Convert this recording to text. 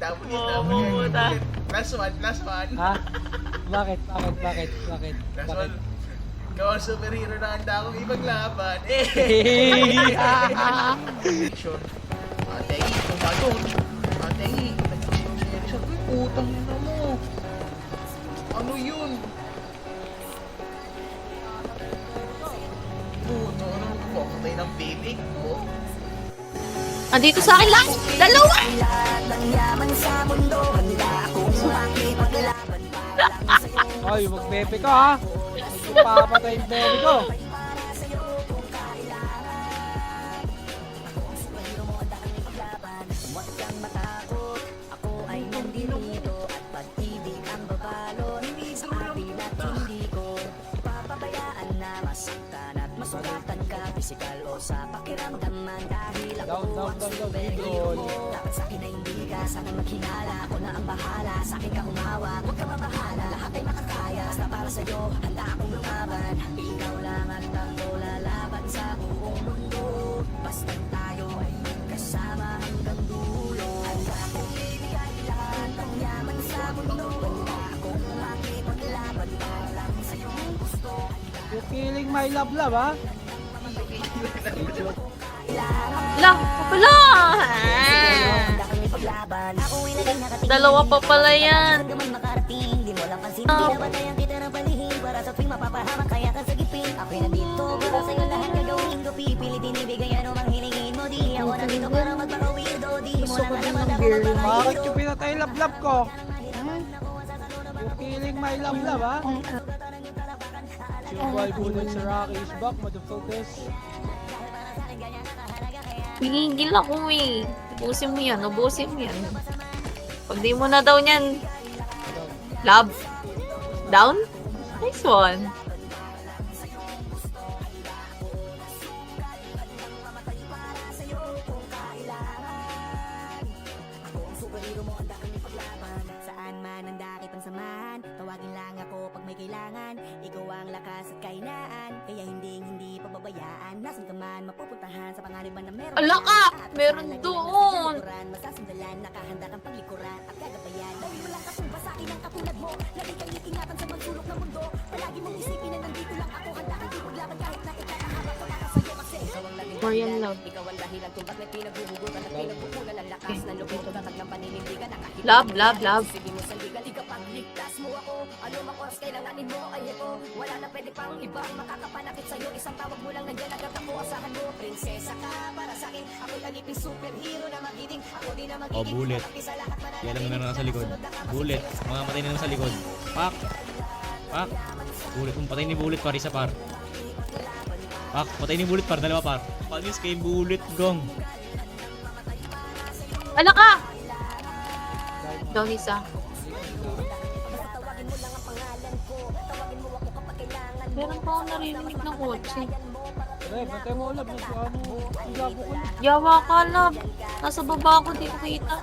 Double it. Last one. Ha? Bakit? Last one. Ikaw ang superhero na handa akong ipaglaban. Action. Atay, tumadon. Atay, nagsiseryoso. Uy, putang ina mo. Ano yun? Puto, ano mo? Pamatay ng bibig mo. Andito sa akin lang! Dalawa! Ay, mag-bebe ka ha! Papatay yung bebe ko! Masulatan ka, physical o sa pakiramdaman. Dahil ako Down, superior mo. Dapat sa'kin na hindi ka, sana maghinala. Ako na ang bahala, sa'kin ka humawak. Huwag ka mabahala, lahat ay makakaya. Basta para sa'yo, handa akong lumaban. Ikaw lang at ako lalaban sa buong mundo. Basta tayo ay magkasama hanggang dulo. Handa akong ibigay lahat ng yaman sa mundo. Handa akong makipaglaban para lang sa'yo gusto. You're killing my love, ha? Lang! Wala! Dalawa pa pala yan. Gusto ko din ng beer. Bakit yung pinatay love ko? You're killing my love, ha? Silver bullet sa Rocky is back, motherfuckers. Pingigil ako eh. Ubusin mo yan. Pag di mo na daw niyan. Love. Down? Nice one. Saan man ang dakit ang samahan, tawagin lang ako pag may kailangan. Ikaw ang lakas at kainaan, kaya hindi pababayaan. Nasaan ka man mapupuntahan sa panganiban na meron. Ala ka! Meron doon! Masasandalan, nakahanda kang paglikuran at gagabayan. Dahil walang katumba sa akin ang katulad mo. Lagi kang iingatan sa magsulok na mundo. Palagi mong isipin na nandito lang ako. Handa kang ipaglaban kahit na ikakahabak ko para sa'yo. Kasi ikaw ang laging Korean love. ikaw ang dahilan kung bakit pinagbubugutan at pinagpupunan ang lakas ng loob mo. Tatag ng paninindigan na kahit Love. sige mo sa ligal, ikapagligtas mo ako. Ano mang oras kailanganin mo ay ito. Wala na pwede pang iba makakapanakit sa'yo. Isang tawag mo lang nandiyan agad ako. Asahan mo, prinsesa ka para sa'kin. Ako'y alipin superhero na magiging. Ako din na magiging. Bullet. Yan ang meron nasa likod. Bullet. Mga patay na nasa likod. Pak. Bullet. Kung patay ni Bullet par, isa par. Pak. Patay ni Bullet par, dalawa par. Panis kay Bullet, gong. Ala ka! Down isa. Meron pa ako narinig na kotse. Batay mo love, ano? Labo ko na. Yawa ka, love. Nasa baba ako, di ko kita.